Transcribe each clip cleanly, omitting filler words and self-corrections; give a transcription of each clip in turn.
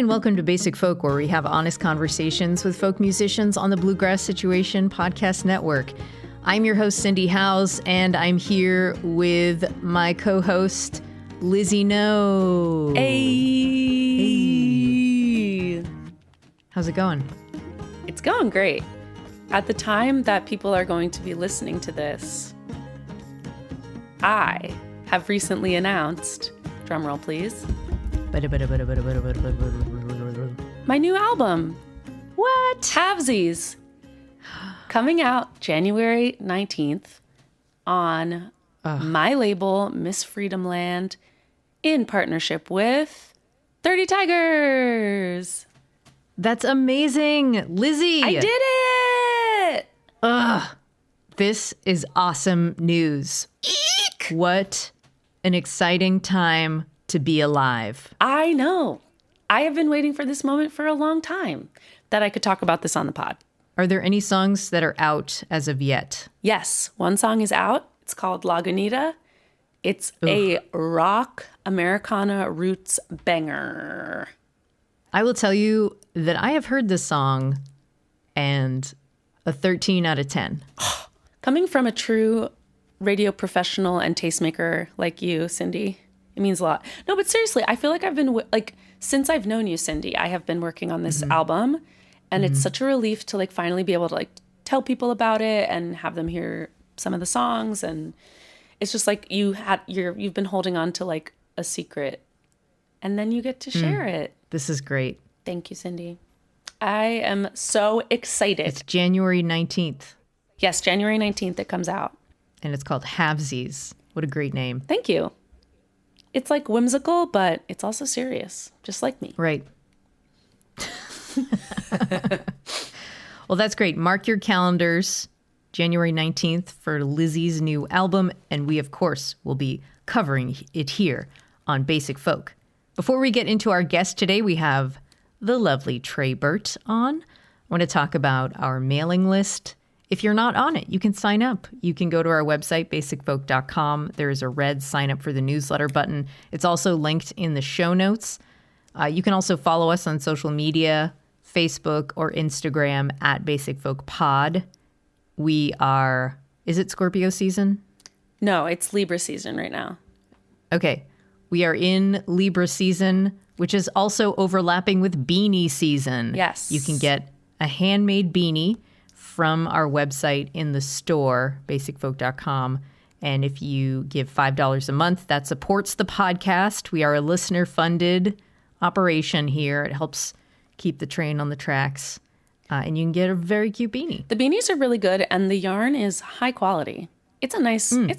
and welcome to Basic Folk, where we have honest conversations with folk musicians on the Bluegrass Situation Podcast Network. I'm your host, Cindy Howes, and I'm here with my co-host, Lizzie No. Hey. How's it going? It's going great. At the time that people are going to be listening to this, I have recently announced, drumroll please, my new album. What? Halvesies. Coming out January 19th on my label, Miss Freedom Land, in partnership with 30 Tigers. That's amazing. Lizzie. I did it. This is awesome news. Eek. What an exciting time to be alive. I know. I have been waiting for this moment for a long time that I could talk about this on the pod. Are there any songs that are out as of yet? Yes, one song is out. It's called Lagunita. It's a rock Americana roots banger. I will tell you that I have heard this song and a 13 out of 10. Coming from a true radio professional and tastemaker like you, Cindy, it means a lot. No, but seriously, I feel like I've been, since I've known you, Cindy, I have been working on this album, and it's such a relief to, finally be able to, tell people about it and have them hear some of the songs, and it's just you've been holding on to, a secret, and then you get to share it. This is great. Thank you, Cindy. I am so excited. It's January 19th. Yes, January 19th it comes out. And it's called Halvesies. What a great name. Thank you. It's whimsical, but it's also serious, just like me. Right. Well, that's great. Mark your calendars, January 19th for Lizzie's new album. And we, of course, will be covering it here on Basic Folk. Before we get into our guest today, we have the lovely Tré Burt on. I want to talk about our mailing list. If you're not on it, you can sign up. You can go to our website, basicfolk.com. There is a red sign up for the newsletter button. It's also linked in the show notes. You can also follow us on social media, Facebook or Instagram at basicfolkpod. We are, is it Scorpio season? No, it's Libra season right now. Okay. We are in Libra season, which is also overlapping with beanie season. Yes. You can get a handmade beanie from our website in the store, basicfolk.com. And if you give $5 a month, that supports the podcast. We are a listener-funded operation here. It helps keep the train on the tracks. And you can get a very cute beanie. The beanies are really good, and the yarn is high quality. It's a nice beanie.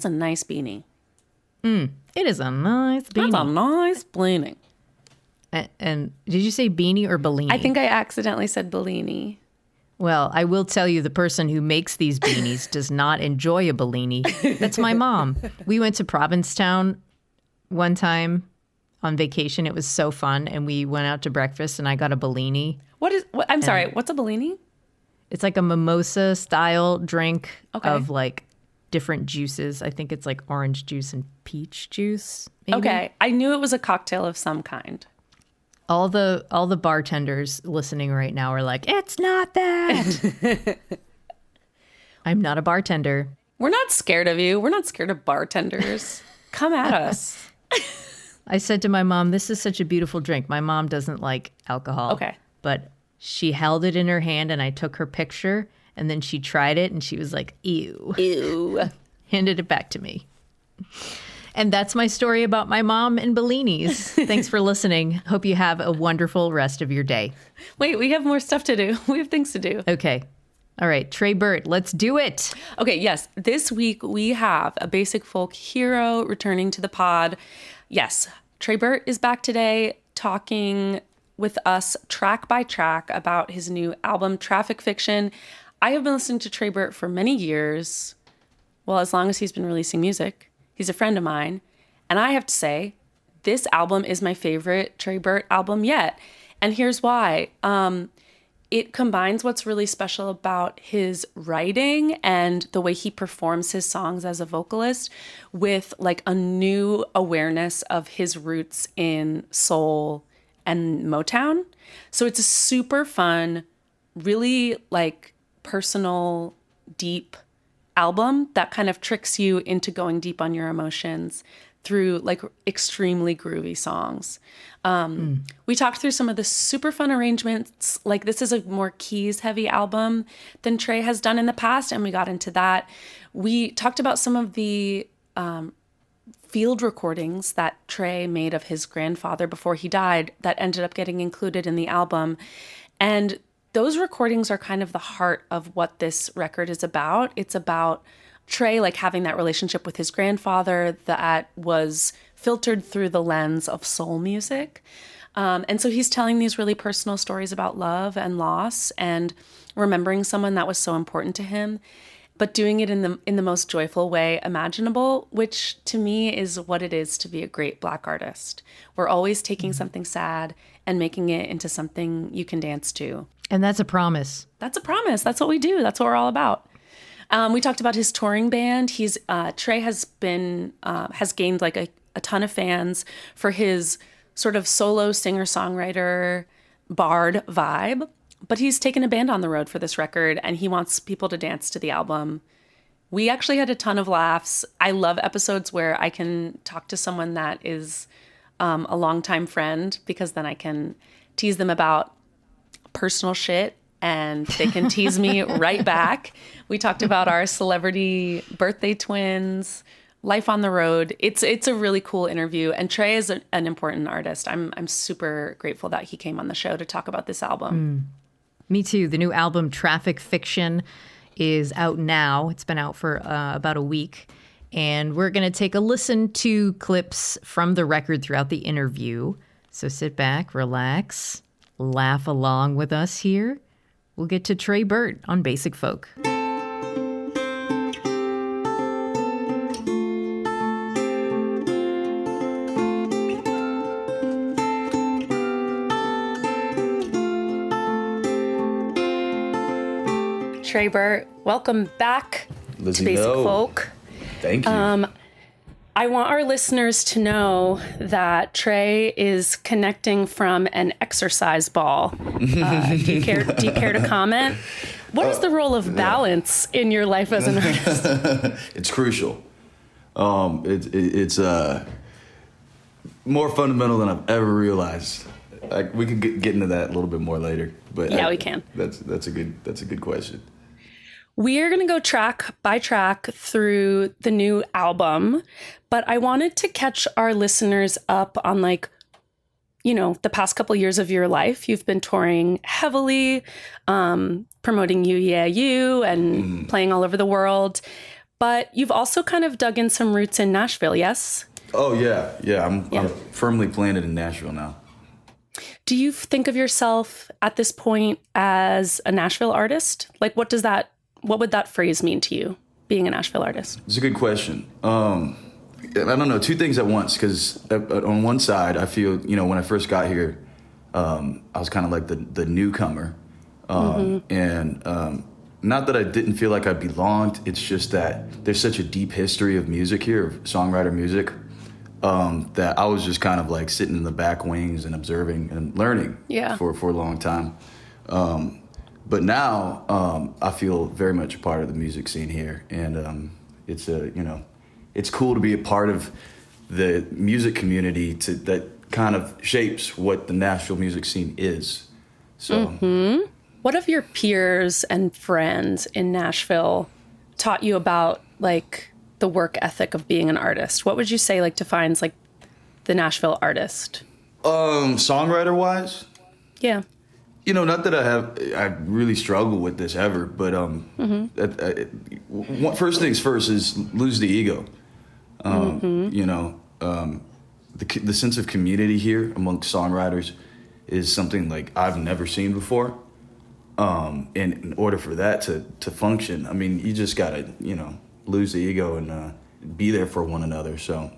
It is a nice beanie. That's a nice beanie. And did you say beanie or Bellini? I think I accidentally said Bellini. Well, I will tell you, the person who makes these beanies does not enjoy a Bellini. That's my mom. We went to Provincetown one time on vacation. It was so fun. And we went out to breakfast and I got a Bellini. I'm sorry, what's a Bellini? It's like a mimosa style drink of different juices. I think it's orange juice and peach juice. Maybe. Okay. I knew it was a cocktail of some kind. All the bartenders listening right now are like, it's not that. I'm not a bartender. We're not scared of you. We're not scared of bartenders. Come at us. I said to my mom, this is such a beautiful drink. My mom doesn't like alcohol. Okay. But she held it in her hand and I took her picture and then she tried it and she was like, ew. Ew. Handed it back to me. And that's my story about my mom and Bellinis. Thanks for listening. Hope you have a wonderful rest of your day. Wait, we have more stuff to do. We have things to do. Okay. All right, Tré Burt, let's do it. Okay, yes. This week we have a Basic Folk hero returning to the pod. Yes, Tré Burt is back today talking with us track by track about his new album, Traffic Fiction. I have been listening to Tré Burt for many years. Well, as long as he's been releasing music. He's a friend of mine. And I have to say, this album is my favorite Tré Burt album yet. And here's why. It combines what's really special about his writing and the way he performs his songs as a vocalist with a new awareness of his roots in soul and Motown. So it's a super fun, really like personal, deep album that kind of tricks you into going deep on your emotions through like extremely groovy songs. We talked through some of the super fun arrangements. Like this is a more keys heavy album than Tré has done in the past, and we got into that. We talked about some of the field recordings that Tré made of his grandfather before he died that ended up getting included in the album. And those recordings are kind of the heart of what this record is about. It's about Tré like having that relationship with his grandfather that was filtered through the lens of soul music. And so he's telling these really personal stories about love and loss and remembering someone that was so important to him, but doing it in the most joyful way imaginable, which to me is what it is to be a great Black artist. We're always taking something sad and making it into something you can dance to. And that's a promise. That's a promise. That's what we do. That's what we're all about. We talked about his touring band. Tré has gained like a ton of fans for his sort of solo singer-songwriter bard vibe. But he's taken a band on the road for this record, and he wants people to dance to the album. We actually had a ton of laughs. I love episodes where I can talk to someone that is a longtime friend, because then I can tease them about personal shit and they can tease me right back. We talked about our celebrity birthday twins, life on the road. It's a really cool interview, and Tré is an important artist. I'm super grateful that he came on the show to talk about this album. Me too. The new album Traffic Fiction is out now. It's been out for about a week. And we're going to take a listen to clips from the record throughout the interview. So sit back, relax, laugh along with us here. We'll get to Tré Burt on Basic Folk. Tré Burt, welcome back Lizzie, to Basic no. Folk. Thank you. I want our listeners to know that Tré is connecting from an exercise ball. Do you care to comment? What is the role of balance in your life as an artist? It's crucial. It's more fundamental than I've ever realized. We could get into that a little bit more later. But yeah, we can. That's a good question. We are going to go track by track through the new album, but I wanted to catch our listeners up on the past couple years of your life. You've been touring heavily, promoting You Yeah You and playing all over the world, but you've also kind of dug in some roots in Nashville, yes? Oh, yeah. I'm firmly planted in Nashville now. Do you think of yourself at this point as a Nashville artist? Like, what would that phrase mean to you, being a Nashville artist? It's a good question. I don't know, two things at once, because on one side, I feel, when I first got here, I was kind of like the newcomer. And not that I didn't feel like I belonged, it's just that there's such a deep history of music here, of songwriter music, that I was just kind of like sitting in the back wings and observing and learning for a long time. But now I feel very much a part of the music scene here, and it's cool to be a part of the music community that kind of shapes what the Nashville music scene is. So, What have your peers and friends in Nashville taught you about the work ethic of being an artist? What would you say defines the Nashville artist? Songwriter wise? Yeah. Not that I really struggle with this ever, but first things first is lose the ego. The sense of community here amongst songwriters is something I've never seen before. And in order for that to function, I mean, you just gotta, lose the ego and be there for one another. So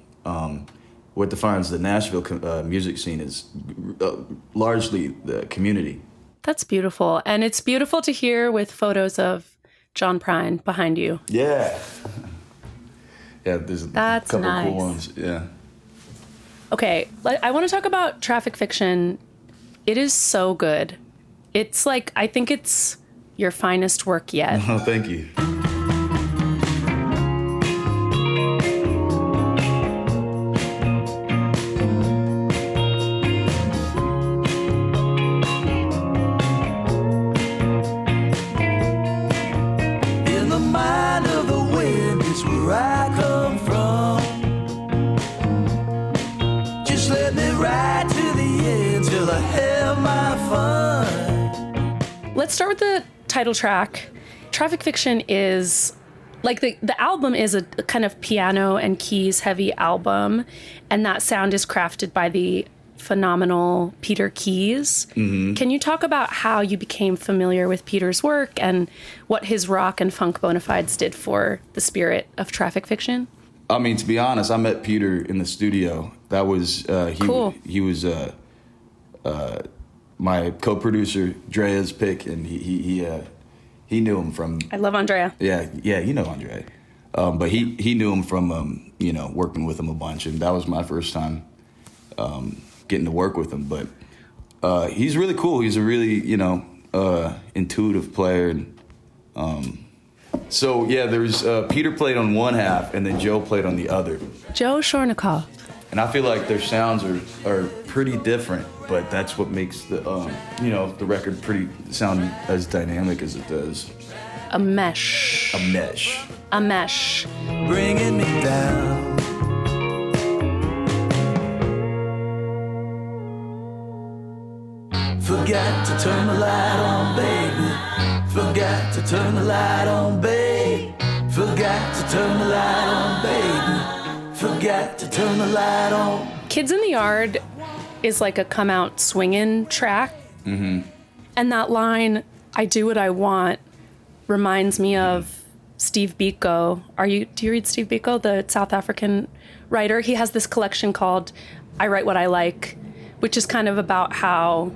what defines the Nashville music scene is largely the community. That's beautiful. And it's beautiful to hear with photos of John Prine behind you. Yeah. Yeah, there's a couple nice. cool ones. Yeah. Okay, I want to talk about Traffic Fiction It is so good. It's like, I think it's your finest work yet. Oh, thank you. In the mind of the wind is where I come from. Just let me ride to the end till I have my fun. Let's start with the title track. Traffic Fiction is like the album is a kind of piano and keys heavy album, and that sound is crafted by the phenomenal Peter Keys. Mm-hmm. Can you talk about how you became familiar with Peter's work and what his rock and funk bona fides did for the spirit of Traffic Fiction? I mean, to be honest, I met Peter in the studio. That was Cool. He was my co-producer Drea's pick, and he knew him from. I love Andrea. Yeah, you know Andre, but he knew him from working with him a bunch, and that was my first time getting to work with him. But he's really cool. He's a really intuitive player, and so yeah, there's Peter played on one half, and then Joe played on the other. Joe Shornikoff. And I feel like their sounds are pretty different, but that's what makes the record sound as dynamic as it does. A mesh. A mesh. A mesh. Bringing me down. Forgot to turn the light on, baby. Forgot to turn the light on, babe. Forgot to turn the light on, baby. Forgot to turn the light on. Kids in the Yard is like a come out swingin' track. Mm-hmm. And that line, I do what I want, reminds me of Steve Biko. Do you read Steve Biko, the South African writer? He has this collection called I Write What I Like, which is kind of about how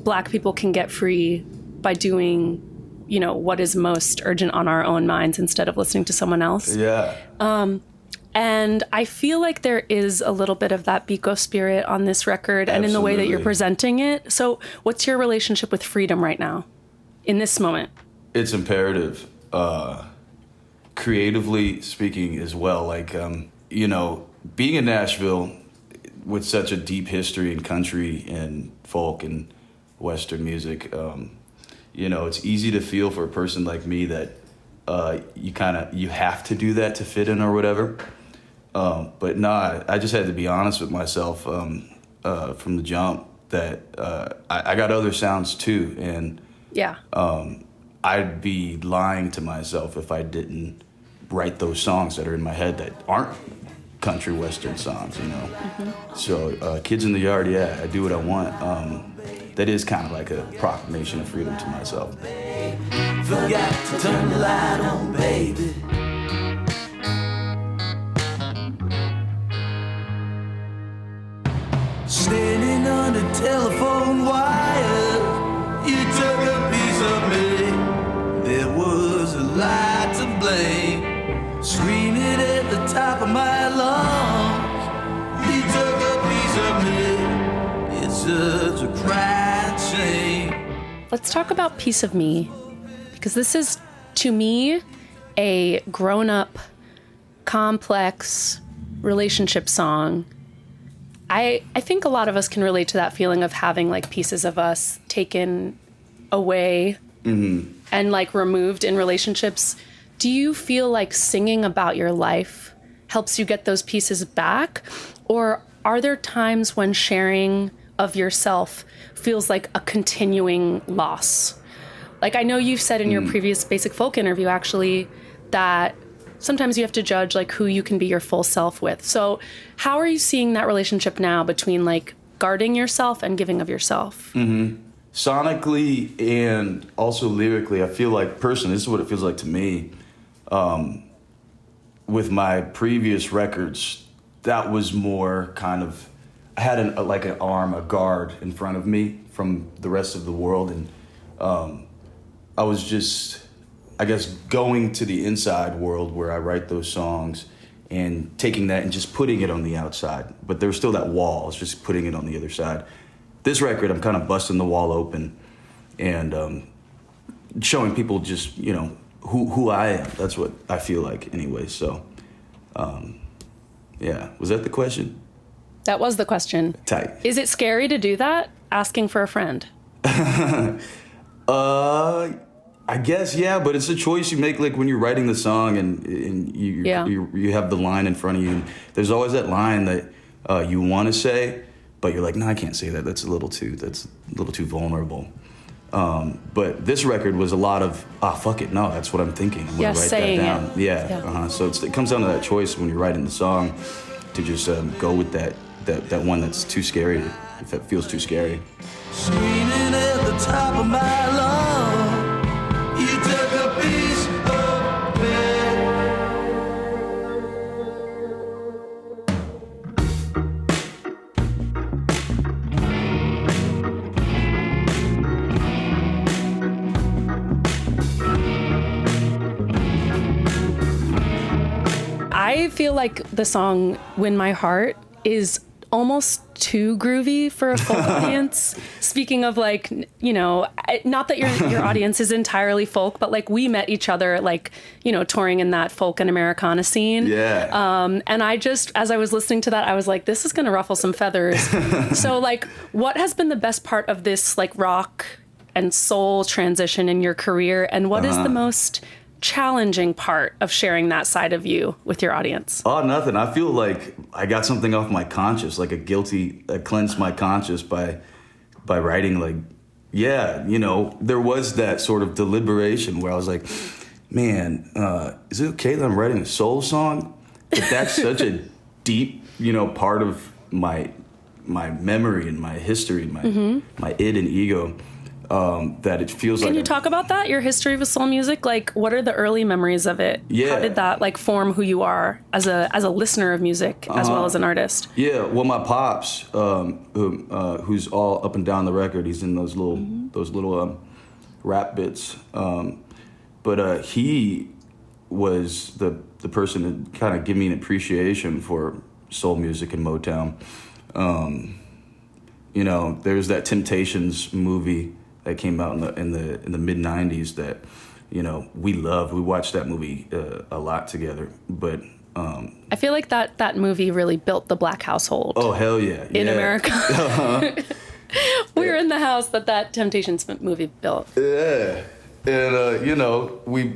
Black people can get free by doing, what is most urgent on our own minds instead of listening to someone else. Yeah. And I feel like there is a little bit of that Biko spirit on this record and in the way that you're presenting it. So what's your relationship with freedom right now, in this moment? It's imperative, creatively speaking as well. Like, being in Nashville with such a deep history in country and folk and Western music, it's easy to feel for a person like me that you have to do that to fit in or whatever. But nah, I just had to be honest with myself from the jump that I got other sounds too, and yeah, I'd be lying to myself if I didn't write those songs that are in my head that aren't country western songs, Mm-hmm. So Kids in the Yard, yeah, I do what I want. That is kind of like a proclamation of freedom to myself. Forgot to turn the light on, baby. Standing under telephone wire, you took a piece of me. There was a lie to blame. Screaming at the top of my lungs. You took a piece of me. It's such a crying shame. Let's talk about Piece of Me, because this is, to me, a grown-up, complex relationship song. I think a lot of us can relate to that feeling of having like pieces of us taken away and like removed in relationships. Do you feel like singing about your life helps you get those pieces back? Or are there times when sharing of yourself feels like a continuing loss? Like, I know you've said in your previous Basic Folk interview, actually, that sometimes you have to judge like who you can be your full self with. So how are you seeing that relationship now between like guarding yourself and giving of yourself? Mm-hmm. Sonically and also lyrically, I feel like personally, this is what it feels like to me. With my previous records, that was more kind of, I had a guard in front of me from the rest of the world. And I was just, I guess, going to the inside world where I write those songs and taking that and just putting it on the outside. But there was still that wall. I was just putting it on the other side. this record, I'm kind of busting the wall open and showing people just, you know, who I am. That's what I feel like anyway. So, yeah. Was that the question? That was the question. Tight. Is it scary to do that? Asking for a friend? I guess, yeah, but it's a choice you make, like when you're writing the song and you have the line in front of you. And there's always that line that you want to say, but you're like, no, I can't say that. That's a little too vulnerable. But this record was a lot of, fuck it, no, that's what I'm thinking. I'm gonna write that down. Yeah. So it comes down to that choice when you're writing the song to just go with that one that's too scary, if it feels too scary. Screaming at the top of my lungs, you took a piece of me. I feel like the song Win My Heart is almost too groovy for a folk audience. Speaking of, like, you know, not that your audience is entirely folk, but like we met each other, like, you know, touring in that folk and Americana scene. Yeah. And I just, as I was listening to that, I was like, this is going to ruffle some feathers. So like, what has been the best part of this like rock and soul transition in your career? And what is the most challenging part of sharing that side of you with your audience? Oh, nothing. I feel like I got something off my conscience, like I cleansed my conscience by writing. Like, yeah, you know, there was that sort of deliberation where I was like, man, is it okay that I'm writing a soul song? But that's such a deep, you know, part of my memory and my history, my id and ego. That it feels like. Can you talk about that? Your history with soul music? Like, what are the early memories of it? Yeah. How did that like form who you are as a listener of music as well as an artist? Yeah. Well, my pops, who's all up and down the record, he's in those little rap bits. But he was the person to kind of give me an appreciation for soul music and Motown. You know, there's that Temptations movie that came out in the mid '90s that, you know, we loved. We watched that movie a lot together. But I feel like that movie really built the Black household. Oh hell yeah! In America, we were in the house that Temptations movie built. Yeah, and you know, we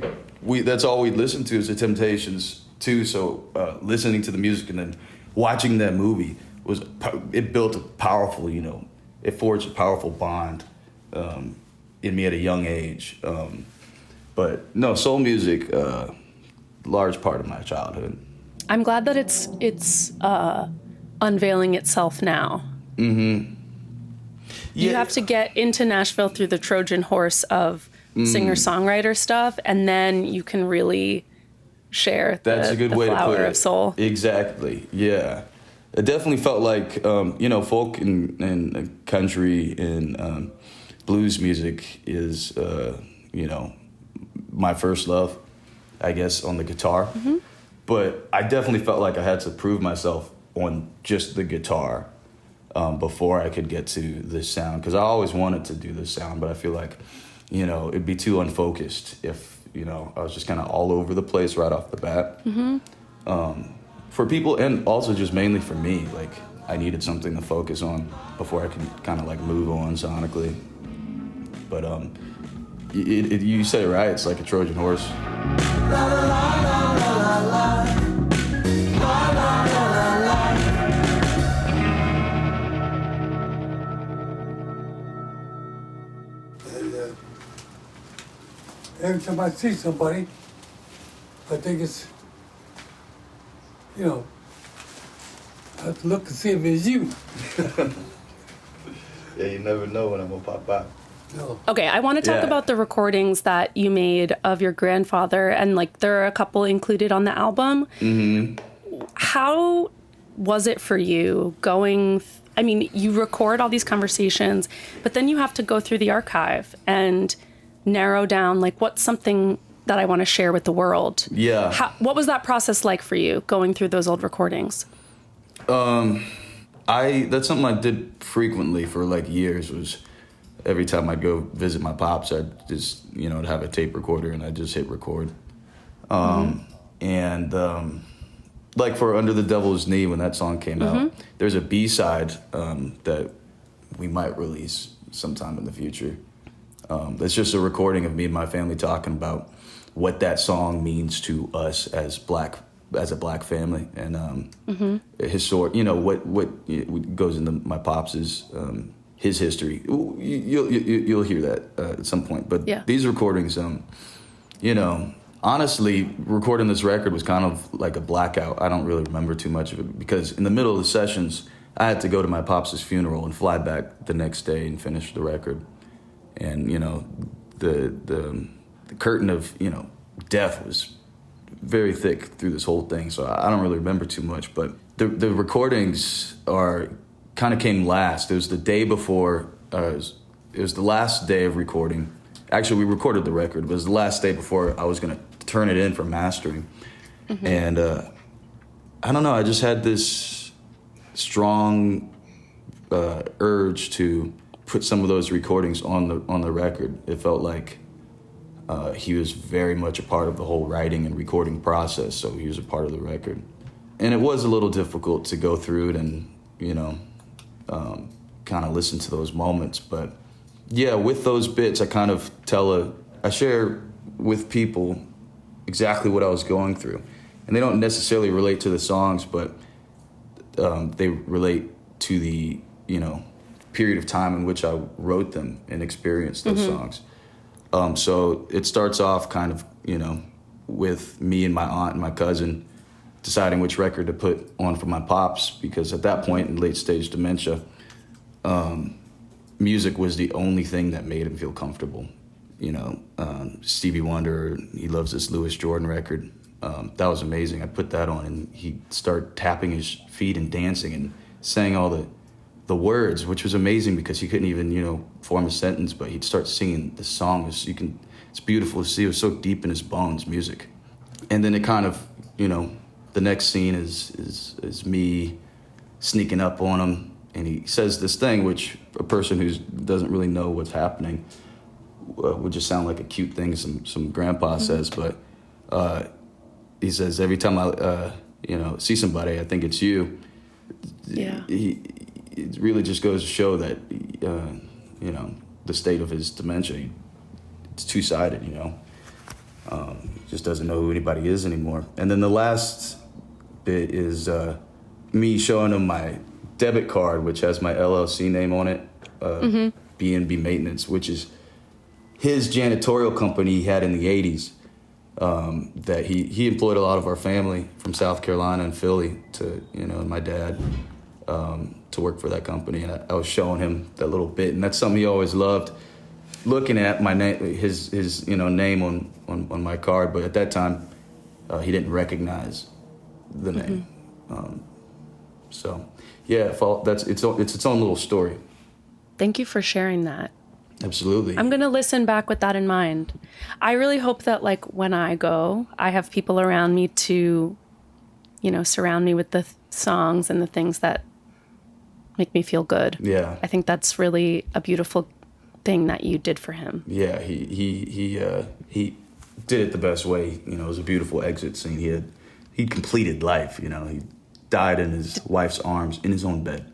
that's all we listened to is the Temptations too. So listening to the music and then watching that movie it built a powerful, you know, it forged a powerful bond in me at a young age. But no, soul music, large part of my childhood. I'm glad that it's unveiling itself now. Mm-hmm. Yeah. You have to get into Nashville through the Trojan horse of singer-songwriter stuff, and then you can really share That's a good way to put it. Of soul. Exactly, yeah. It definitely felt like, you know, folk and country and blues music is, you know, my first love, I guess, on the guitar. Mm-hmm. But I definitely felt like I had to prove myself on just the guitar before I could get to this sound. Because I always wanted to do this sound, but I feel like, you know, it'd be too unfocused if, you know, I was just kind of all over the place right off the bat. Mm-hmm. For people, and also just mainly for me, like, I needed something to focus on before I could kind of like move on sonically. But you said it right, it's like a Trojan horse. La, la, la, la, la, la. La, la, la, la, la. And every time I see somebody, I think it's, you know, I have to look and see if it's you. Yeah, you never know when I'm gonna pop by. No. Okay, I want to talk about the recordings that you made of your grandfather, and like there are a couple included on the album. Mm-hmm. How was it for you going? I mean, you record all these conversations, but then you have to go through the archive and narrow down like what's something that I want to share with the world. Yeah. What was that process like for you going through those old recordings? that's something I did frequently for like years. Was every time I'd go visit my pops, I'd just, I'd have a tape recorder and I'd just hit record. And like for Under the Devil's Knee, when that song came out, there's a B-side that we might release sometime in the future. It's just a recording of me and my family talking about what that song means to us as a black family, and historic. What goes into my pops's his history. You'll hear that at some point. But these recordings, honestly, recording this record was kind of like a blackout. I don't really remember too much of it because in the middle of the sessions, I had to go to my pops's funeral and fly back the next day and finish the record. And the curtain of death was very thick through this whole thing, so I don't really remember too much. But the recordings kind of came last. It was the day before. It was the last day of recording. Actually, we recorded the record, but it was the last day before I was going to turn it in for mastering. And I don't know. I just had this strong urge to put some of those recordings on the record. It felt like he was very much a part of the whole writing and recording process, so he was a part of the record. And it was a little difficult to go through it and, kind of listen to those moments. But yeah, with those bits, I share with people exactly what I was going through. And they don't necessarily relate to the songs, but they relate to the, period of time in which I wrote them and experienced those songs. So it starts off kind of, with me and my aunt and my cousin deciding which record to put on for my pops, because at that point in late stage dementia, music was the only thing that made him feel comfortable. Stevie Wonder, he loves this Louis Jordan record. That was amazing. I put that on and he'd start tapping his feet and dancing and saying all the words, which was amazing because he couldn't even, form a sentence, but he'd start singing the song. It's beautiful to see. It was so deep in his bones, music. And then it kind of, the next scene is me sneaking up on him, and he says this thing, which a person who doesn't really know what's happening would just sound like a cute thing some grandpa says, but he says, every time I, see somebody, I think it's you. Yeah. It really just goes to show that, the state of his dementia, it's two-sided, he just doesn't know who anybody is anymore. And then the last bit is me showing him my debit card, which has my LLC name on it, B&B Maintenance, which is his janitorial company he had in the 80s. That he employed a lot of our family from South Carolina and Philly to, and my dad, to work for that company. And I was showing him that little bit, and that's something he always loved, looking at my name, his name on my card. But at that time, he didn't recognize the name. So yeah, that's its own little story. Thank you for sharing that. Absolutely. I'm going to listen back with that in mind. I really hope that, like, when I go, I have people around me to, surround me with the songs and the things that make me feel good. Yeah. I think that's really a beautiful thing that you did for him. Yeah, he did it the best way. It was a beautiful exit scene. He completed life, he died in his wife's arms in his own bed.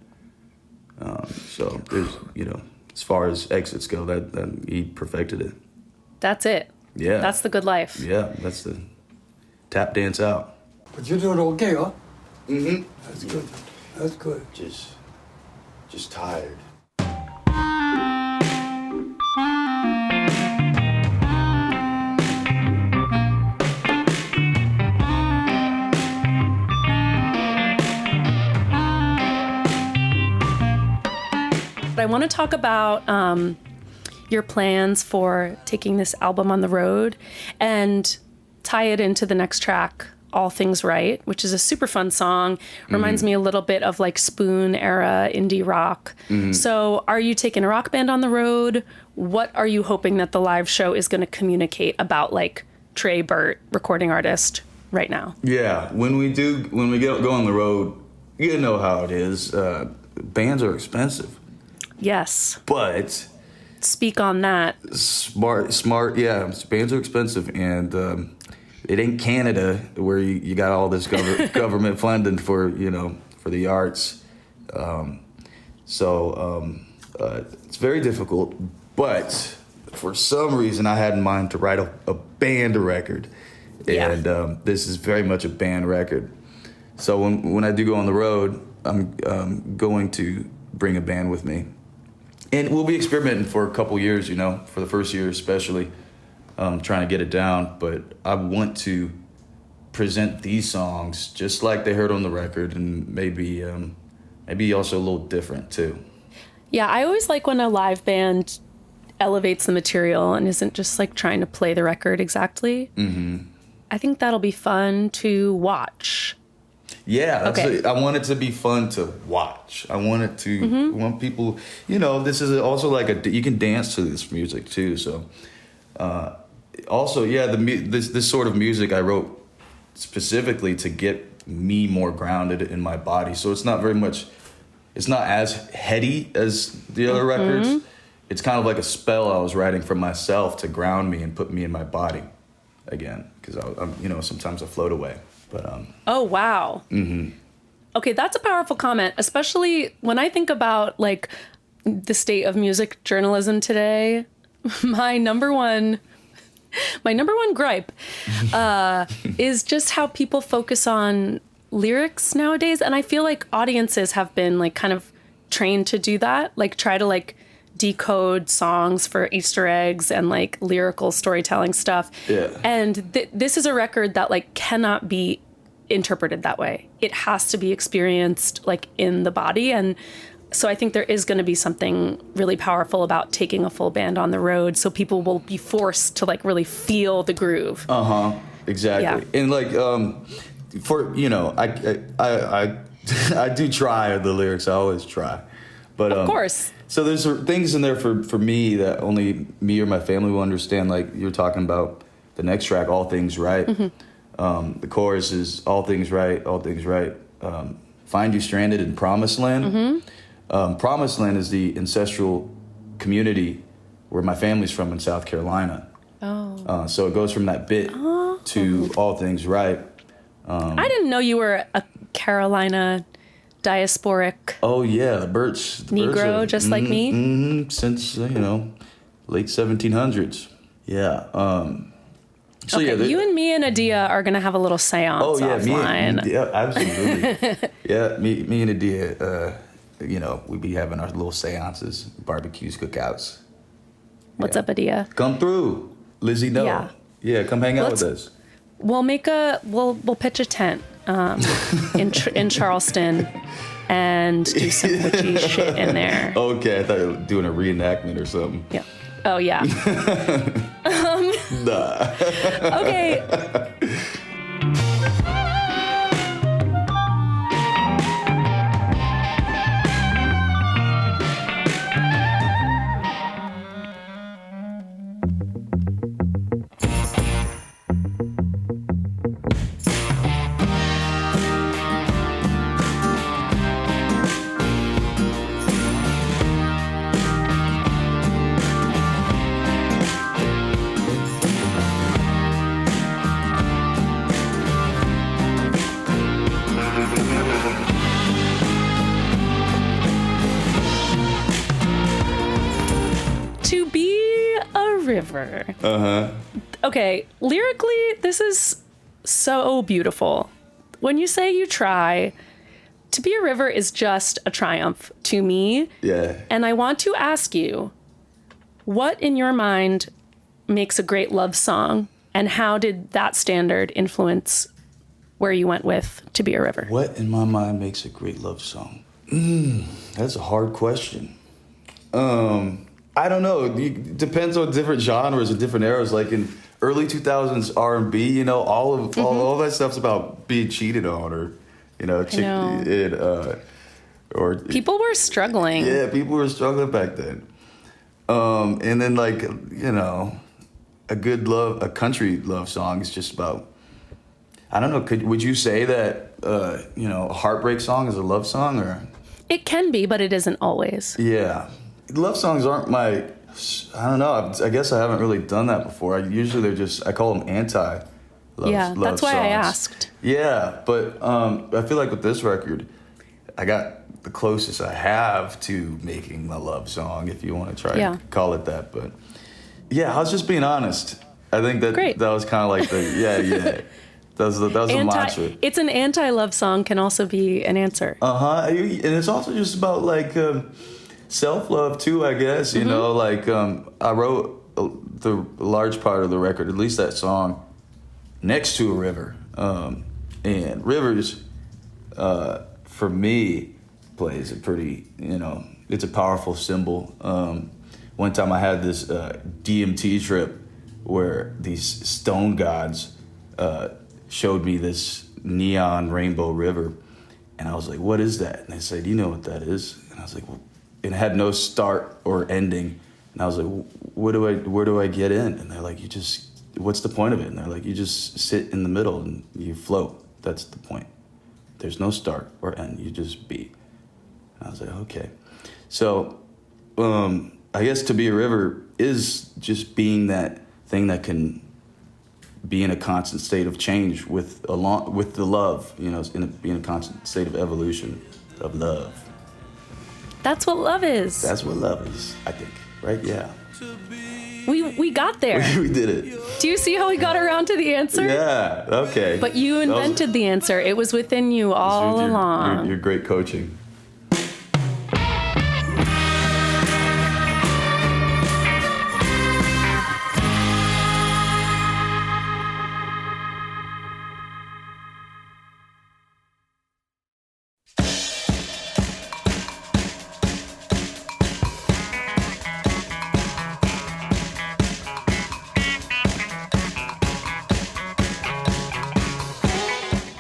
So there's, as far as exits go, that he perfected it. That's it. Yeah. That's the good life. Yeah, that's the tap dance out. But you're doing okay, huh? Mm-hmm. That's good. That's good. Just tired. I want to talk about your plans for taking this album on the road and tie it into the next track, All Things Right, which is a super fun song. Reminds me a little bit of like Spoon era indie rock. So are you taking a rock band on the road? What are you hoping that the live show is going to communicate about, like, Tré Burt, recording artist, right now? Yeah, when we go on the road, you know how it is. bands are expensive. Yes. But Speak on that. smart, yeah. Bands are expensive, and it ain't Canada where you got all this government funding for for the arts. So it's very difficult. But for some reason, I had in mind to write a band record, and this is very much a band record. So when I do go on the road, I'm going to bring a band with me. And we'll be experimenting for a couple years, for the first year especially, trying to get it down. But I want to present these songs just like they heard on the record, and maybe also a little different too. Yeah, I always like when a live band elevates the material and isn't just like trying to play the record exactly. Mm-hmm. I think that'll be fun to watch. Yeah, I want it to be fun to watch. I want it to want people. This is also like you can dance to this music too. So, also, this sort of music I wrote specifically to get me more grounded in my body. So it's not very much. It's not as heady as the other records. It's kind of like a spell I was writing for myself to ground me and put me in my body again. Because I'm sometimes I float away. But oh wow. Mm-hmm. Okay, that's a powerful comment, especially when I think about like the state of music journalism today. My number one gripe is just how people focus on lyrics nowadays, and I feel like audiences have been like kind of trained to do that, like try to like decode songs for Easter eggs and like lyrical storytelling stuff. Yeah. And this is a record that like cannot be interpreted that way. It has to be experienced like in the body. And so I think there is going to be something really powerful about taking a full band on the road, so people will be forced to like really feel the groove. Exactly. Yeah. And like for I do try the lyrics. I always try. But of course. So there's things in there for me that only me or my family will understand. Like you're talking about the next track, All Things Right. Mm-hmm. The chorus is All Things Right, All Things Right. Find You Stranded in Promised Land. Mm-hmm. Promised Land is the ancestral community where my family's from in South Carolina. Oh. So it goes from that bit to All Things Right. I didn't know you were a Carolina diasporic. Oh yeah, the Burts Negro, just like me. Mm-hmm, since late 1700s. Yeah. So okay, yeah, you and me and Adia are gonna have a little seance. Oh yeah, offline. Absolutely. Yeah, me and Adia. We be having our little seances, barbecues, cookouts. What's up, Adia? Come through, Lizzie. No. Yeah, come hang out with us. We'll we'll pitch a tent in Charleston and do some witchy shit in there. Okay, I thought you were doing a reenactment or something. Yeah. Oh yeah. Nah. Okay. River. Okay, lyrically, this is so beautiful. When you say you try, To Be a River is just a triumph to me. Yeah. And I want to ask you, what in your mind makes a great love song, and how did that standard influence where you went with To Be a River? What in my mind makes a great love song? That's a hard question. I don't know. It depends on different genres and different eras. Like in early 2000s R&B, all that stuff's about being cheated on, or or people were struggling. Yeah, people were struggling back then. And then a country love song is just about, I don't know. Would you say that a heartbreak song is a love song, or? It can be, but it isn't always. Yeah. Love songs aren't I don't know. I guess I haven't really done that before. Usually I call them anti-love Yeah, that's why songs. I asked. Yeah, but I feel like with this record, I got the closest I have to making a love song, if you want to try to call it that. But yeah, I was just being honest. I think that that was kind of like the, That was a mantra. It's an anti-love song, can also be an answer. And it's also just about like self-love too, I guess. You know, like I wrote the large part of the record, at least that song, next to a river. And rivers, for me, plays a pretty, it's a powerful symbol. One time I had this DMT trip where these stone gods showed me this neon rainbow river, and I was like, what is that? And they said, you know what that is? And I was like, well, it had no start or ending, and I was like, where do I get in? And they're like, what's the point of it? And they're like, you just sit in the middle and you float. That's the point. There's no start or end, you just be. And I was like, okay. So I guess to be a river is just being that thing that can be in a constant state of change with the love, being a constant state of evolution of love. That's what love is. That's what love is, I think. Right? Yeah. We got there. We did it. Do you see how we got around to the answer? Yeah. Okay. But you invented the answer. It was within you all along. Your great coaching.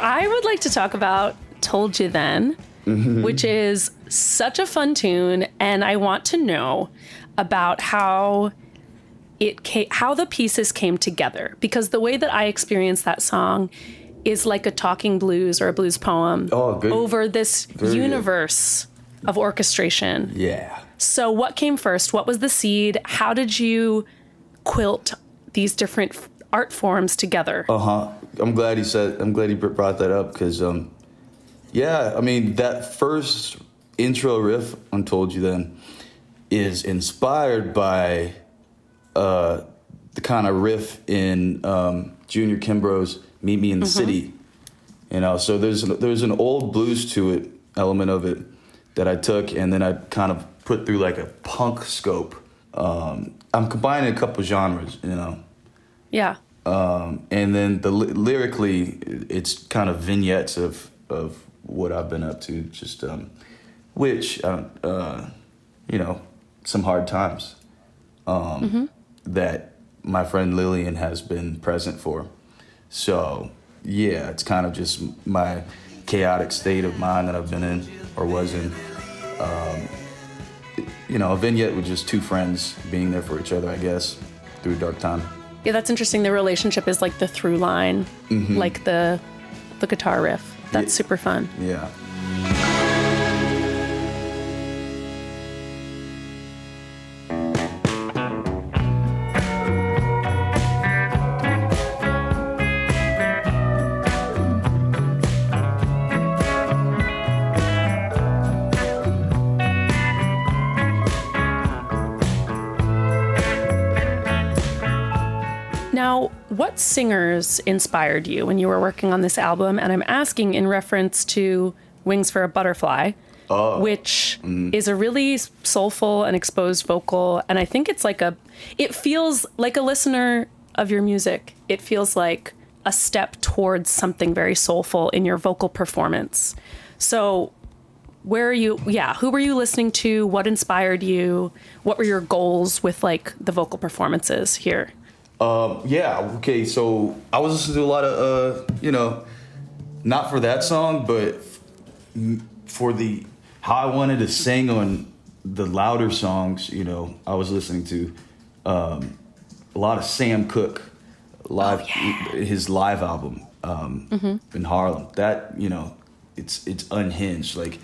I would like to talk about Told You Then, which is such a fun tune, and I want to know about how the pieces came together, because the way that I experience that song is like a talking blues or a blues poem over this universe of orchestration. Yeah. So what came first? What was the seed? How did you quilt these different art forms together? I'm glad he brought that up, because that first intro riff on Told You Then is inspired by the kind of riff in Junior Kimbrough's Meet Me in the City. So there's an old blues to it, element of it, that I took, and then I kind of put through like a punk scope. I'm combining a couple genres, Yeah. And then lyrically, it's kind of vignettes of what I've been up to, just some hard times that my friend Lillian has been present for. So yeah, it's kind of just my chaotic state of mind that I've been in or was in. A vignette with just two friends being there for each other, I guess, through a dark time. Yeah, that's interesting. The relationship is like the through line, like the guitar riff. That's super fun. Yeah. Now, what singers inspired you when you were working on this album? And I'm asking in reference to Wings for a Butterfly, which is a really soulful and exposed vocal. And I think it feels like a listener of your music. It feels like a step towards something very soulful in your vocal performance. So who were you listening to? What inspired you? What were your goals with like the vocal performances here? Okay, so I was listening to a lot of, not for that song, but for how I wanted to sing on the louder songs, I was listening to a lot of Sam Cooke, his live album in Harlem. That, it's unhinged. Like,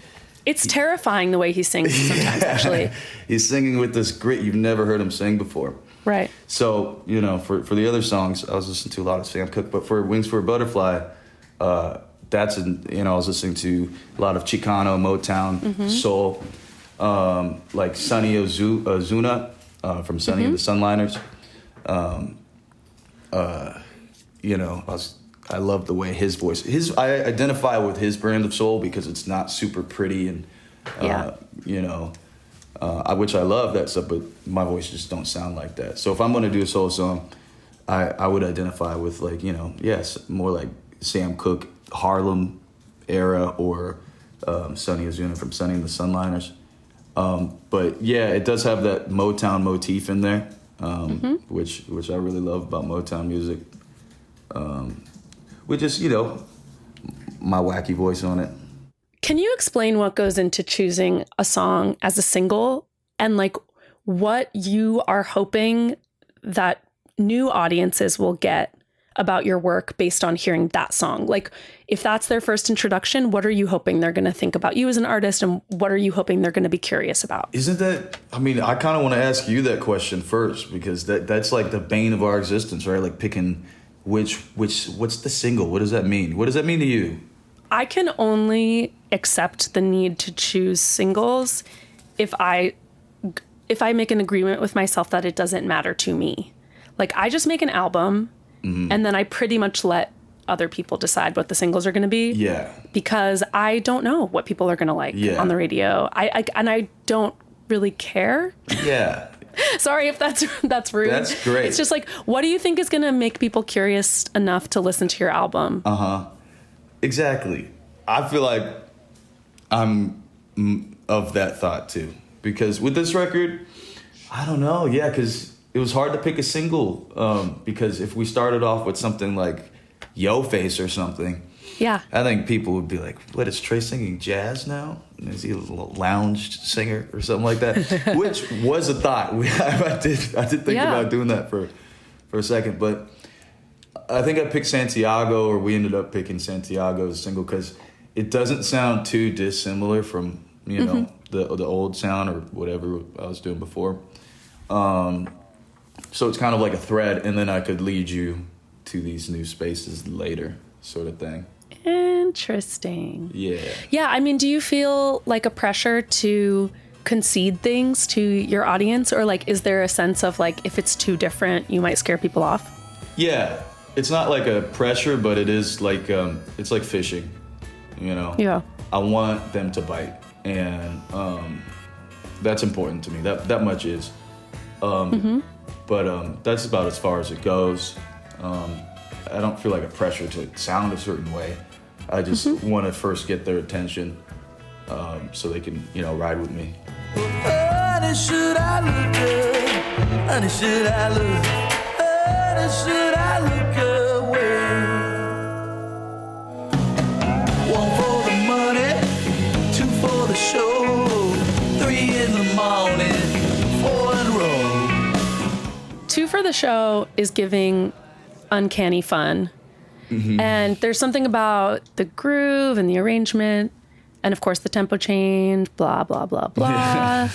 It's terrifying the way he sings sometimes, actually. He's singing with this grit you've never heard him sing before. Right. So, you know, for the other songs, I was listening to a lot of Sam Cooke, but for Wings for a Butterfly, I was listening to a lot of Chicano, Motown, soul, like Sonny Ozuna from Sonny and the Sunliners. I love the way his voice. I identify with his brand of soul because it's not super pretty and, which I love that stuff, but my voice just don't sound like that. So if I'm going to do a soul song, I would identify with more like Sam Cooke, Harlem era, or Sonny Ozuna from Sonny and the Sunliners. But yeah, it does have that Motown motif in there, which I really love about Motown music. With just, my wacky voice on it. Can you explain what goes into choosing a song as a single and like what you are hoping that new audiences will get about your work based on hearing that song? Like, if that's their first introduction, what are you hoping they're going to think about you as an artist, and what are you hoping they're going to be curious about? Isn't that, I kind of want to ask you that question first, because that's like the bane of our existence, right? Like picking what's the single? What does that mean? What does that mean to you? I can only accept the need to choose singles if I make an agreement with myself that it doesn't matter to me. Like, I just make an album, and then I pretty much let other people decide what the singles are going to be. Yeah. Because I don't know what people are going to like on the radio. I don't really care. Yeah. Sorry if that's rude. That's great. It's just like, what do you think is going to make people curious enough to listen to your album? Exactly. I feel like I'm of that thought too, because with this record, I don't know. Yeah, because it was hard to pick a single, because if we started off with something like Yo Face or something, yeah, I think people would be like, what, is Tré singing jazz now? Is he a little lounge singer or something like that? Which was a thought. I did think about doing that for a second, but I think I picked Santiago, or we ended up picking Santiago as a single because it doesn't sound too dissimilar from, the old sound or whatever I was doing before. So it's kind of like a thread, and then I could lead you to these new spaces later, sort of thing. Interesting. Yeah. Yeah, do you feel like a pressure to concede things to your audience, or like, is there a sense of like, if it's too different, you might scare people off? Yeah. It's not like a pressure, but it is like, it's like fishing, Yeah. I want them to bite, and that's important to me. That much is. But that's about as far as it goes. I don't feel like a pressure to sound a certain way. I just want to first get their attention, so they can, ride with me. Honey, should I look good? Honey, should I look? Honey, should I look away? One for the money, two for the show, 3 in the morning, 4 in a row. 2 for the show is giving uncanny fun. And there's something about the groove and the arrangement, and of course the tempo change, blah, blah, blah, blah.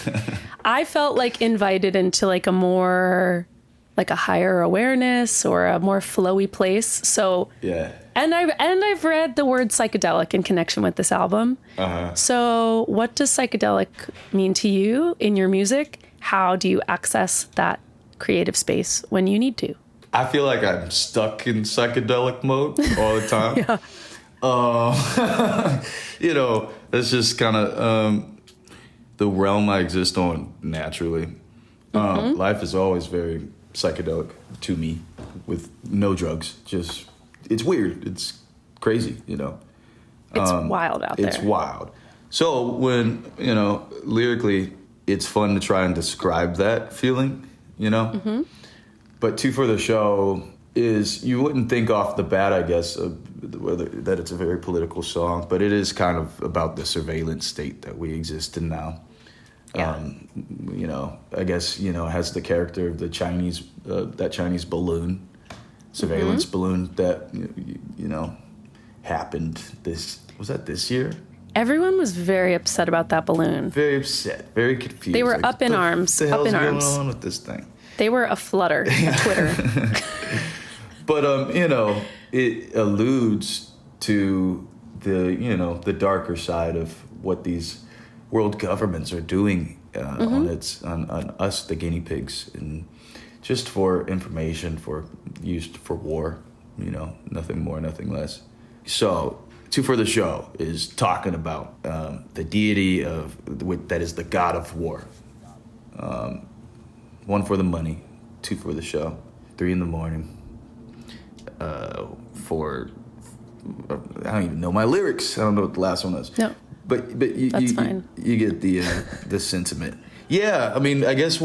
I felt like invited into like a more, like a higher awareness or a more flowy place. So Yeah. And I've read the word psychedelic in connection with this album. So what does psychedelic mean to you in your music? How do you access that creative space when you need to? I feel like I'm stuck in psychedelic mode all the time. That's just kind of the realm I exist on naturally. Life is always very psychedelic to me, with no drugs. Just, it's weird. It's crazy, It's wild out there. It's wild. So when, lyrically, it's fun to try and describe that feeling, But 2 for the show is, you wouldn't think off the bat, I guess, that it's a very political song, but it is kind of about the surveillance state that we exist in now. Yeah. I guess, it has the character of the Chinese, that Chinese balloon, surveillance balloon that, happened was that this year? Everyone was very upset about that balloon. Very upset, very confused. They were up in arms. What the hell's up in going arms. on with this thing? They were aflutter on Twitter. But it alludes to the darker side of what these world governments are doing on us, the guinea pigs, and just for information, used for war. Nothing more, nothing less. So, two for the show is talking about the deity that is the god of war. One for the money, two for the show, 3 a.m. For I don't even know my lyrics. I don't know what the last one was. No, but that's fine. You get the sentiment. Yeah, I mean, I guess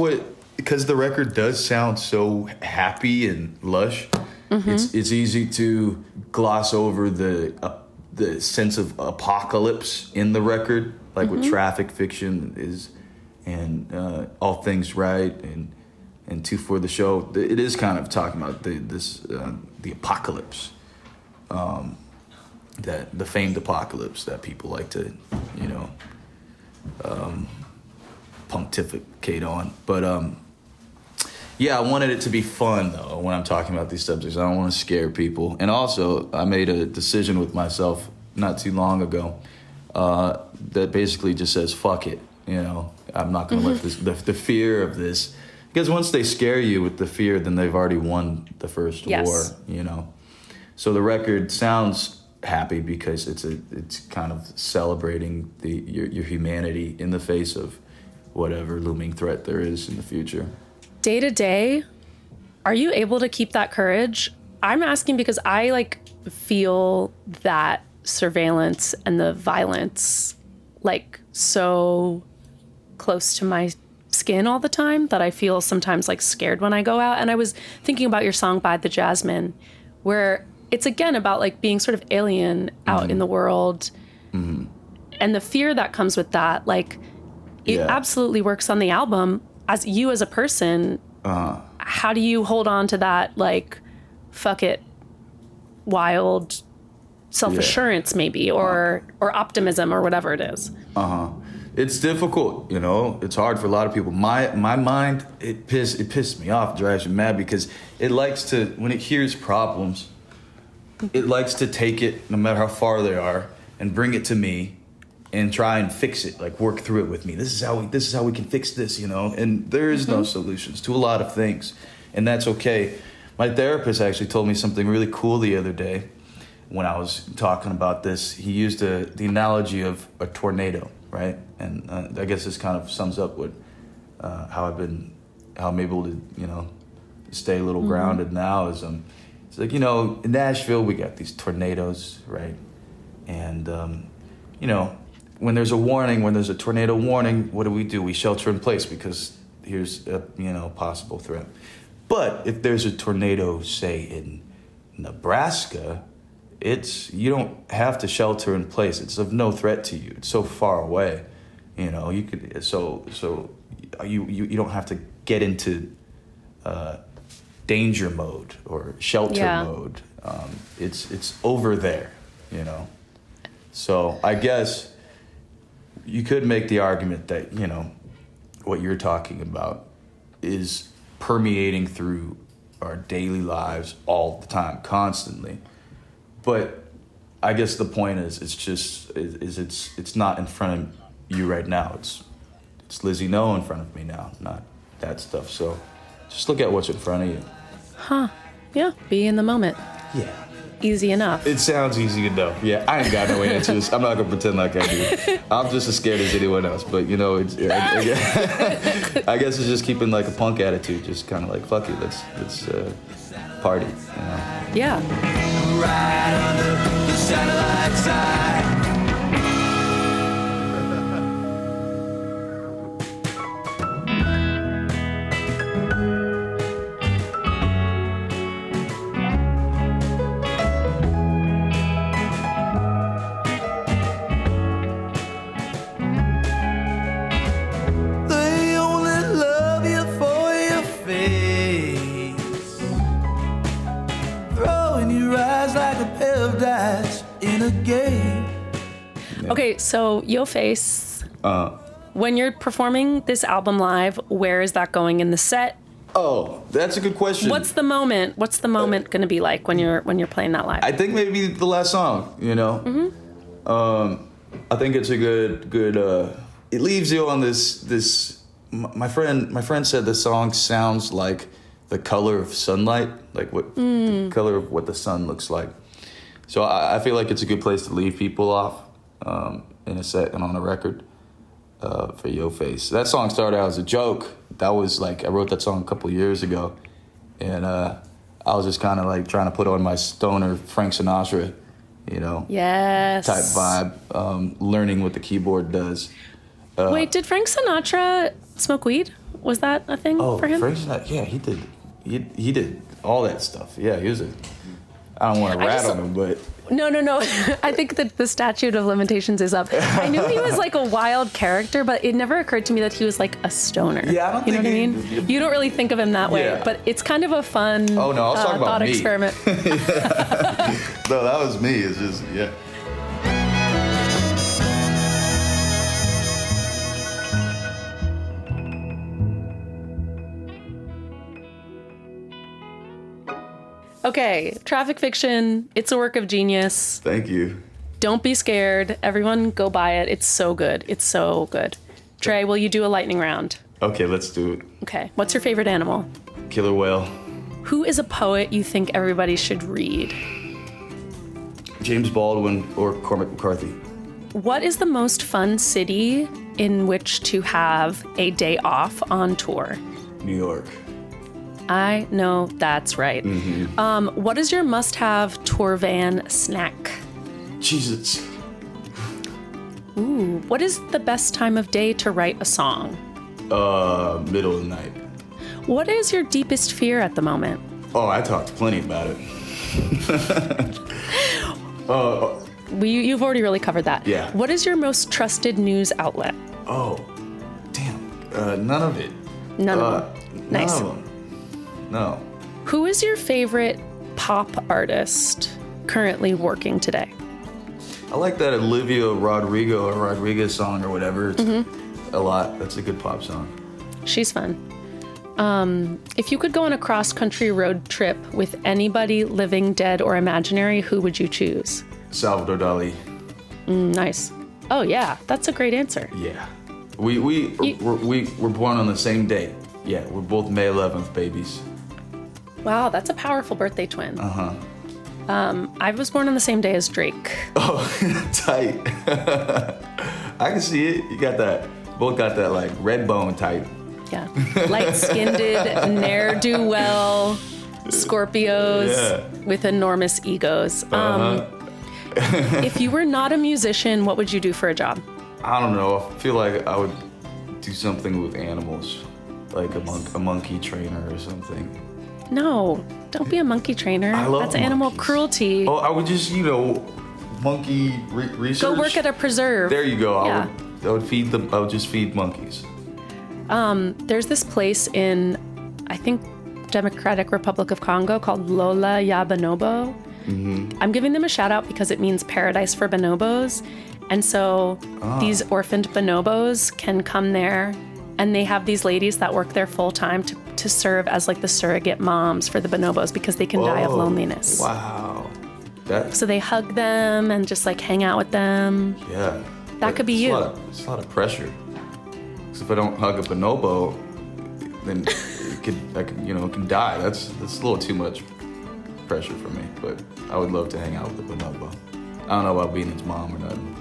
because the record does sound so happy and lush. It's easy to gloss over the sense of apocalypse in the record, like what Traffic Fiction is, and All Things Right, and Two for the Show. It is kind of talking about the apocalypse, that the famed apocalypse that people like to pontificate on. But yeah, I wanted it to be fun, though, when I'm talking about these subjects. I don't want to scare people. And also, I made a decision with myself not too long ago that basically just says, fuck it. I'm not going to let the fear of this. Because once they scare you with the fear, then they've already won the first war, So the record sounds happy because it's kind of celebrating your humanity in the face of whatever looming threat there is in the future. Day to day, are you able to keep that courage? I'm asking because I feel that surveillance and the violence so close to my skin all the time that I feel sometimes scared when I go out. And I was thinking about your song By the Jasmine, where it's again about being sort of alien out in the world, and the fear that comes with that. It absolutely works on the album. As a person, how do you hold on to that, fuck it, wild self-assurance maybe, or optimism, or whatever it is? It's difficult, It's hard for a lot of people. My mind, it pisses me off, it drives me mad, because it likes to, when it hears problems, it likes to take it, no matter how far they are, and bring it to me and try and fix it, work through it with me. This is how we can fix this, And there is no solutions to a lot of things, and that's okay. My therapist actually told me something really cool the other day when I was talking about this. He used the analogy of a tornado, right? And I guess this kind of sums up what how I'm able to stay a little grounded now. Is it's in Nashville we got these tornadoes, right? And when there's a warning, when there's a tornado warning, what do? We shelter in place because here's a possible threat. But if there's a tornado, say in Nebraska, you don't have to shelter in place. It's of no threat to you. It's so far away, You could you don't have to get into danger mode or shelter mode. It's over there, So I guess you could make the argument that, what you're talking about is permeating through our daily lives all the time, constantly. But I guess the point is, it's not in front of you right now. It's Lizzie No in front of me now, not that stuff. So just look at what's in front of you. Huh. Yeah. Be in the moment. Yeah. Easy enough. It sounds easy enough. Yeah, I ain't got no answers. I'm not gonna pretend like I do. I'm just as scared as anyone else. But I guess it's just keeping a punk attitude, just kind of fuck it, let's party. Yeah. Right under the satellite side. They only love you for your face, throwing your eyes like a pair of dice in a game. Okay, so Yo Face. When you're performing this album live, where is that going in the set? Oh, that's a good question. What's the moment going to be like when you're playing that live? I think maybe the last song, you know? Mm-hmm. I think it's a good, it leaves you on this, my friend said the song sounds like the color of sunlight, like the color of what the sun looks like. So I feel like it's a good place to leave people off in a set and on a record for Yo Face. That song started out as a joke. That was like, I wrote that song a couple years ago. And I was just kind of like trying to put on my stoner Frank Sinatra, you know, yes, type vibe, learning what the keyboard does. Wait, did Frank Sinatra smoke weed? Was that a thing for him? Frank Sinatra, yeah, he did. He did all that stuff. Yeah, he was I don't want to rat on him, but... No. I think that the statute of limitations is up. I knew he was like a wild character, but it never occurred to me that he was like a stoner. Yeah, I don't you think know what I mean? You don't really think of him that way, Yeah. but it's kind of a fun Oh, no, I was talking about thought me. experiment. No, that was me. It's just, yeah. Okay, Traffic Fiction. It's a work of genius. Thank you. Don't be scared. Everyone go buy it. It's so good. It's so good. Trey, will you do a lightning round? Okay, let's do it. Okay. What's your favorite animal? Killer whale. Who is a poet you think everybody should read? James Baldwin or Cormac McCarthy. What is the most fun city in which to have a day off on tour? New York. I know that's right. Mm-hmm. What is your must-have tour van snack? Jesus. Ooh, what is the best time of day to write a song? Middle of the night. What is your deepest fear at the moment? Oh, I talked plenty about it. You've already really covered that. Yeah. What is your most trusted news outlet? Oh, damn. None of it. None of them. Nice. None of them. No. Who is your favorite pop artist currently working today? I like that Olivia Rodrigo song or whatever. It's a lot. That's a good pop song. She's fun. If you could go on a cross-country road trip with anybody living, dead, or imaginary, who would you choose? Salvador Dali. Nice. Oh yeah, that's a great answer. Yeah. We're born on the same day. Yeah, we're both May 11th babies. Wow, that's a powerful birthday twin. Uh-huh. I was born on the same day as Drake. Oh, tight. I can see it. You got that. Both got that like red bone type. Yeah. Light-skinned, ne'er-do-well Scorpios with enormous egos. If you were not a musician, what would you do for a job? I don't know. I feel like I would do something with animals, like a monkey trainer or something. No, don't be a monkey trainer. I love That's animal monkeys. cruelty. Oh, I would just, monkey research. Go work at a preserve. There you go. Yeah. I would feed them. I would just feed monkeys. There's this place in, I think, Democratic Republic of Congo called Lola Ya Bonobo. I'm giving them a shout out because it means paradise for bonobos. And so these orphaned bonobos can come there, and they have these ladies that work there full time to serve as like the surrogate moms for the bonobos because they can die of loneliness. Wow. So they hug them and just like hang out with them. Yeah. That could be you. It's a lot of pressure. Because if I don't hug a bonobo, then it can die. That's a little too much pressure for me. But I would love to hang out with a bonobo. I don't know about being its mom or nothing.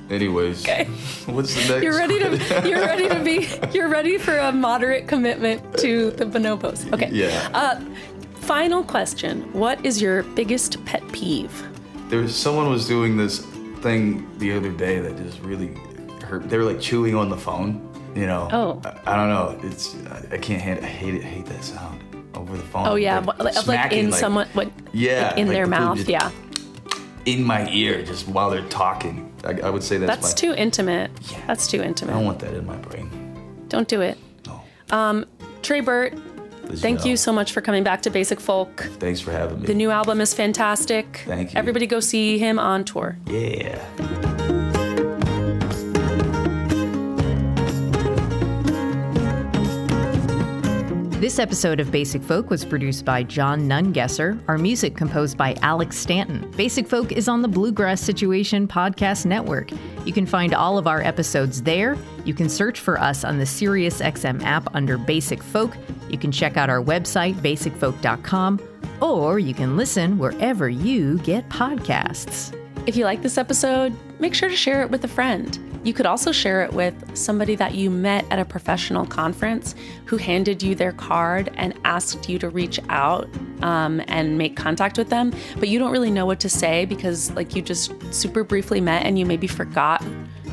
Anyways, Okay. What's the next? You're ready for a moderate commitment to the bonobos. Okay. Yeah. Final question. What is your biggest pet peeve? Someone was doing this thing the other day that just really hurt. They were like chewing on the phone, Oh. I don't know. I can't handle it. I hate that sound over the phone. Oh yeah, like smacking, in someone, yeah, in like their the food mouth, just yeah. in my ear just while they're talking. I would say That's too intimate. Yeah. That's too I don't intimate. want that in my brain. Don't do it. No. Tré Burt, thank you so much for coming back to Basic Folk. Thanks for having me. The new album is fantastic. Thank you. Everybody go see him on tour. Yeah. This episode of Basic Folk was produced by John Nungesser. Our music composed by Alex Stanton. Basic Folk is on the Bluegrass Situation Podcast Network. You can find all of our episodes there. You can search for us on the SiriusXM app under Basic Folk. You can check out our website, basicfolk.com, or you can listen wherever you get podcasts. If you like this episode, make sure to share it with a friend. You could also share it with somebody that you met at a professional conference who handed you their card and asked you to reach out and make contact with them, but you don't really know what to say because you just super briefly met and you maybe forgot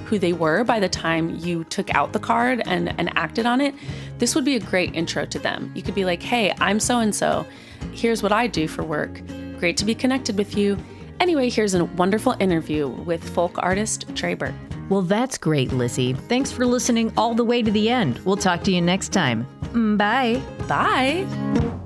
who they were by the time you took out the card and acted on it. This would be a great intro to them. You could be like, hey, I'm so-and-so. Here's what I do for work. Great to be connected with you. Anyway, here's a wonderful interview with folk artist Tré Burt. Well, that's great, Lizzie. Thanks for listening all the way to the end. We'll talk to you next time. Bye. Bye.